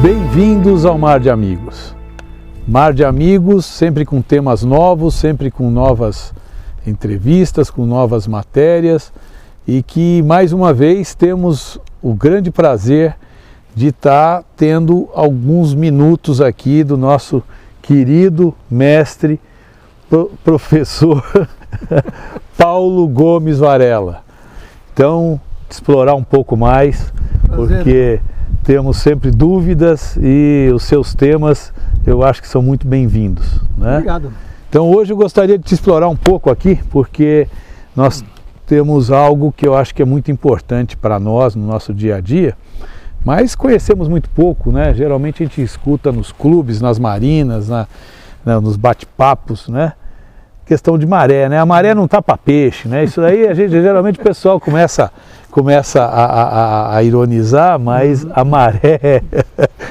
Bem-vindos ao Mar de Amigos. Mar de Amigos, sempre com temas novos, sempre com novas entrevistas, com novas matérias, e que mais uma vez temos o grande prazer de estar tendo alguns minutos aqui do nosso querido mestre, professor Paulo Gomes Varela. Então, explorar um pouco mais, porque temos sempre dúvidas e os seus temas eu acho que são muito bem-vindos, né? Obrigado. Então hoje eu gostaria de te explorar um pouco aqui, porque nós temos algo que eu acho que é muito importante para nós no nosso dia a dia, mas conhecemos muito pouco, né? Geralmente a gente escuta nos clubes, nas marinas, nos bate-papos, né? Questão de maré, né? A maré não tá para peixe, né? Isso aí geralmente o pessoal começa a ironizar, mas a maré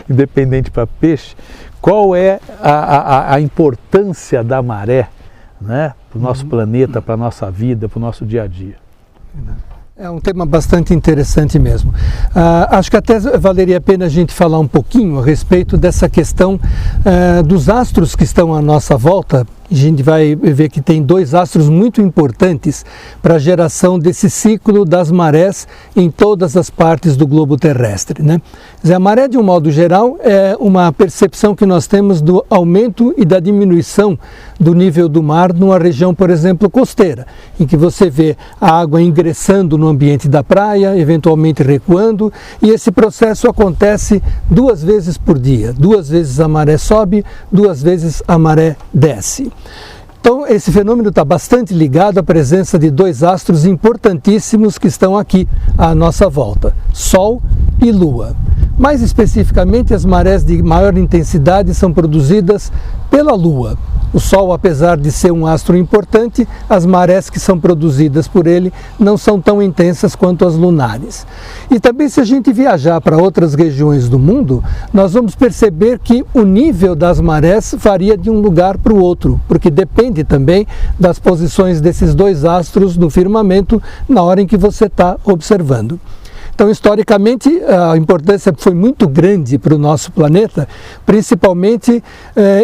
independente para peixe. Qual é a importância da maré, né? Para o nosso planeta, para a nossa vida, para o nosso dia a dia? É um tema bastante interessante mesmo. Acho que até valeria a pena a gente falar um pouquinho a respeito dessa questão dos astros que estão à nossa volta. A gente vai ver que tem dois astros muito importantes para a geração desse ciclo das marés em todas as partes do globo terrestre, né? Quer dizer, a maré, de um modo geral, é uma percepção que nós temos do aumento e da diminuição do nível do mar numa região, por exemplo, costeira, em que você vê a água ingressando no ambiente da praia, eventualmente recuando, e esse processo acontece 2 vezes por dia. 2 vezes a maré sobe, 2 vezes a maré desce. Então, esse fenômeno está bastante ligado à presença de 2 astros importantíssimos que estão aqui à nossa volta, Sol e Lua. Mais especificamente, as marés de maior intensidade são produzidas pela Lua. O Sol, apesar de ser um astro importante, as marés que são produzidas por ele não são tão intensas quanto as lunares. E também, se a gente viajar para outras regiões do mundo, nós vamos perceber que o nível das marés varia de um lugar para o outro, porque depende também das posições desses 2 astros no firmamento na hora em que você está observando. Então, historicamente, a importância foi muito grande para o nosso planeta, principalmente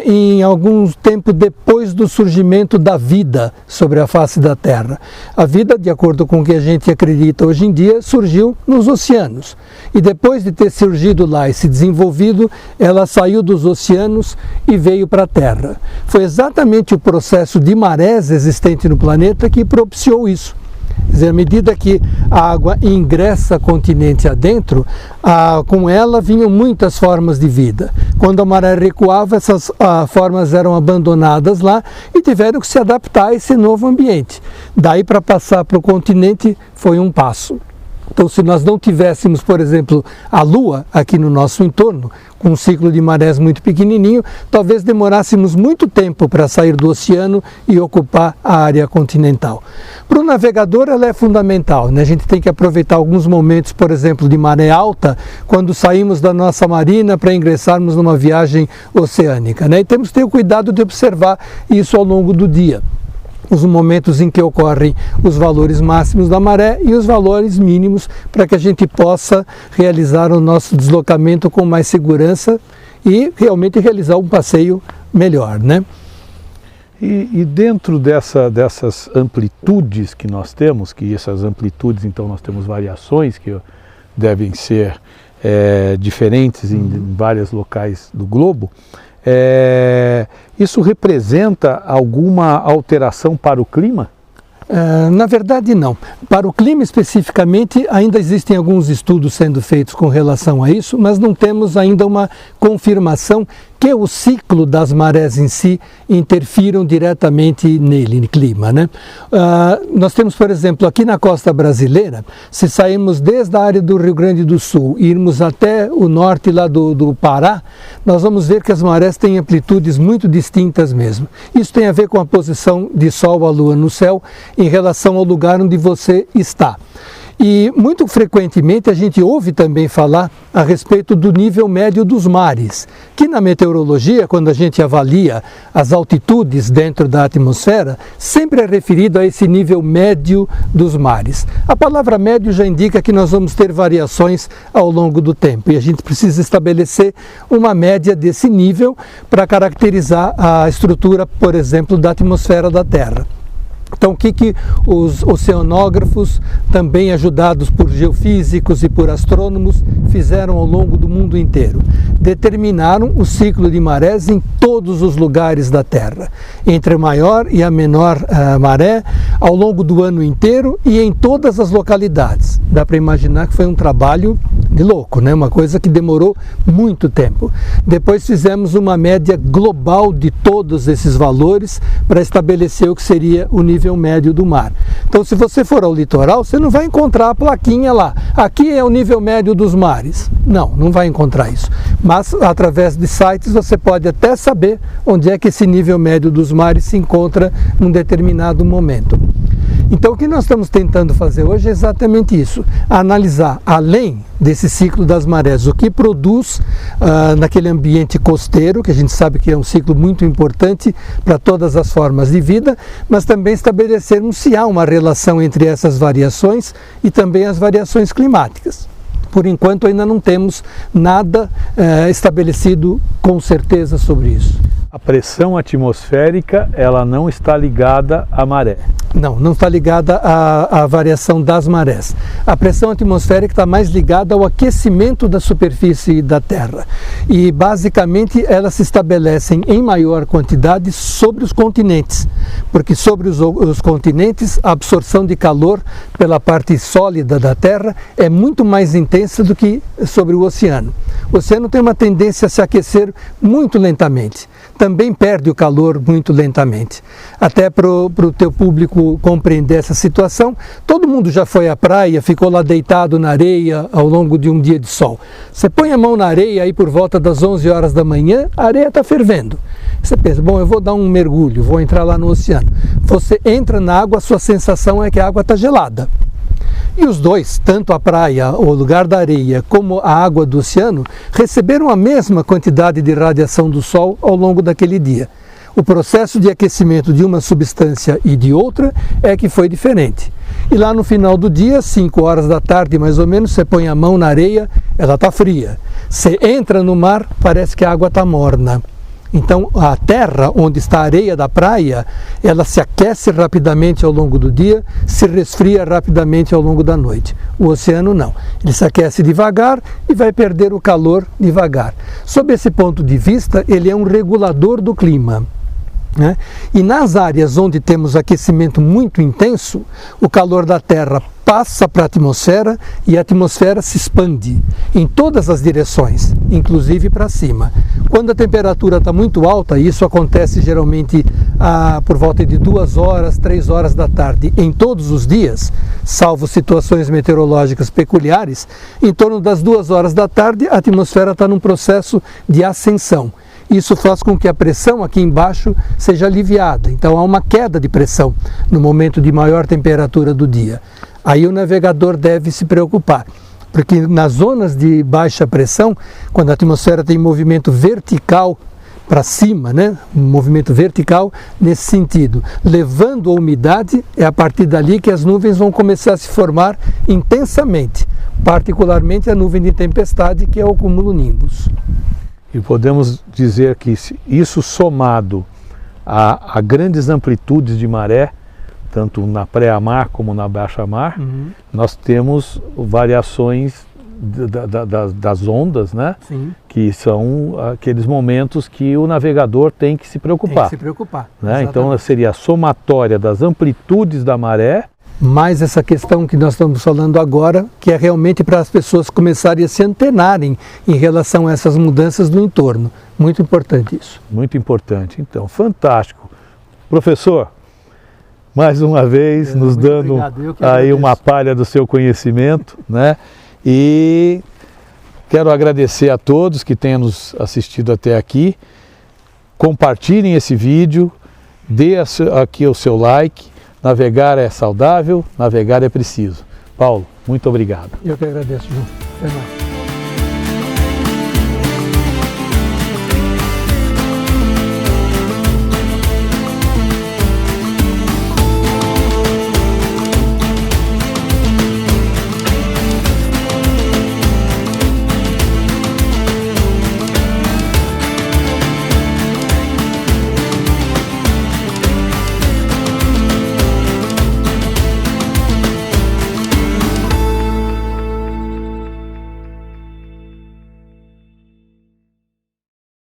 em algum tempo depois do surgimento da vida sobre a face da Terra. A vida, de acordo com o que a gente acredita hoje em dia, surgiu nos oceanos. E depois de ter surgido lá e se desenvolvido, ela saiu dos oceanos e veio para a Terra. Foi exatamente o processo de marés existente no planeta que propiciou isso. Quer dizer, à medida que a água ingressa continente adentro, com ela vinham muitas formas de vida. Quando a maré recuava, essas formas eram abandonadas lá e tiveram que se adaptar a esse novo ambiente. Daí, para passar para o continente, foi um passo. Então, se nós não tivéssemos, por exemplo, a Lua aqui no nosso entorno, com um ciclo de marés muito pequenininho, talvez demorássemos muito tempo para sair do oceano e ocupar a área continental. Para o navegador, ela é fundamental, né? A gente tem que aproveitar alguns momentos, por exemplo, de maré alta, quando saímos da nossa marina para ingressarmos numa viagem oceânica, né? E temos que ter o cuidado de observar isso ao longo do dia. Os momentos em que ocorrem os valores máximos da maré e os valores mínimos, para que a gente possa realizar o nosso deslocamento com mais segurança e realmente realizar um passeio melhor, né? E dentro dessas amplitudes que nós temos, que essas amplitudes, então nós temos variações que devem ser diferentes em vários locais do globo, isso representa alguma alteração para o clima? Na verdade, não. Para o clima especificamente, ainda existem alguns estudos sendo feitos com relação a isso, mas não temos ainda uma confirmação que o ciclo das marés em si interfiram diretamente nele, no clima, né? Nós temos, por exemplo, aqui na costa brasileira, se sairmos desde a área do Rio Grande do Sul e irmos até o norte lá do Pará, nós vamos ver que as marés têm amplitudes muito distintas mesmo. Isso tem a ver com a posição de Sol à Lua no céu em relação ao lugar onde você está. E muito frequentemente a gente ouve também falar a respeito do nível médio dos mares, que na meteorologia, quando a gente avalia as altitudes dentro da atmosfera, sempre é referido a esse nível médio dos mares. A palavra médio já indica que nós vamos ter variações ao longo do tempo e a gente precisa estabelecer uma média desse nível para caracterizar a estrutura, por exemplo, da atmosfera da Terra. Então, o que os oceanógrafos, também ajudados por geofísicos e por astrônomos, fizeram ao longo do mundo inteiro? Determinaram o ciclo de marés em todos os lugares da Terra, entre a maior e a menor maré, ao longo do ano inteiro e em todas as localidades. Dá para imaginar que foi um trabalho de louco, né? Uma coisa que demorou muito tempo. Depois fizemos uma média global de todos esses valores para estabelecer o que seria o nível médio do mar. Então, se você for ao litoral, você não vai encontrar a plaquinha lá. Aqui é o nível médio dos mares. Não vai encontrar isso. Mas, através de sites, você pode até saber onde é que esse nível médio dos mares se encontra num determinado momento. Então, o que nós estamos tentando fazer hoje é exatamente isso, analisar, além desse ciclo das marés, o que produz naquele ambiente costeiro, que a gente sabe que é um ciclo muito importante para todas as formas de vida, mas também estabelecermos se há uma relação entre essas variações e também as variações climáticas. Por enquanto, ainda não temos nada estabelecido com certeza sobre isso. A pressão atmosférica, ela não está ligada à maré. Não está ligada à variação das marés. A pressão atmosférica está mais ligada ao aquecimento da superfície da Terra. E, basicamente, elas se estabelecem em maior quantidade sobre os continentes, porque sobre os continentes a absorção de calor pela parte sólida da Terra é muito mais intensa do que sobre o oceano. O oceano tem uma tendência a se aquecer muito lentamente. Também perde o calor muito lentamente. Até para o teu público compreender essa situação, todo mundo já foi à praia, ficou lá deitado na areia ao longo de um dia de sol. Você põe a mão na areia aí por volta das 11 horas da manhã, a areia está fervendo. Você pensa, bom, eu vou dar um mergulho, vou entrar lá no oceano. Você entra na água, a sua sensação é que a água está gelada. E os dois, tanto a praia, o lugar da areia, como a água do oceano, receberam a mesma quantidade de radiação do Sol ao longo daquele dia. O processo de aquecimento de uma substância e de outra é que foi diferente. E lá no final do dia, 5 horas da tarde mais ou menos, você põe a mão na areia, ela está fria. Você entra no mar, parece que a água está morna. Então, a terra onde está a areia da praia, ela se aquece rapidamente ao longo do dia, se resfria rapidamente ao longo da noite. O oceano não. Ele se aquece devagar e vai perder o calor devagar. Sob esse ponto de vista, ele é um regulador do clima. Né? E nas áreas onde temos aquecimento muito intenso, o calor da Terra passa para a atmosfera e a atmosfera se expande em todas as direções, inclusive para cima. Quando a temperatura está muito alta, e isso acontece geralmente por volta de 2 horas, 3 horas da tarde, em todos os dias, salvo situações meteorológicas peculiares, em torno das 2 horas da tarde a atmosfera está num processo de ascensão. Isso faz com que a pressão aqui embaixo seja aliviada. Então há uma queda de pressão no momento de maior temperatura do dia. Aí o navegador deve se preocupar, porque nas zonas de baixa pressão, quando a atmosfera tem movimento vertical para cima, né? Um movimento vertical nesse sentido, levando a umidade, é a partir dali que as nuvens vão começar a se formar intensamente, particularmente a nuvem de tempestade, que é o cumulonimbus. E podemos dizer que isso somado a grandes amplitudes de maré, tanto na pré-mar como na baixa-mar, nós temos variações das ondas, né? Sim. Que são aqueles momentos que o navegador tem que se preocupar. Tem que se preocupar. Né? Então seria a somatória das amplitudes da maré, mais essa questão que nós estamos falando agora, que é realmente para as pessoas começarem a se antenarem em relação a essas mudanças do entorno. Muito importante isso. Muito importante. Então, fantástico. Professor, mais uma vez nos dando aí uma palha do seu conhecimento, né? E quero agradecer a todos que tenham nos assistido até aqui. Compartilhem esse vídeo, dê aqui o seu like. Navegar é saudável, navegar é preciso. Paulo, muito obrigado. Eu que agradeço, João. Até mais.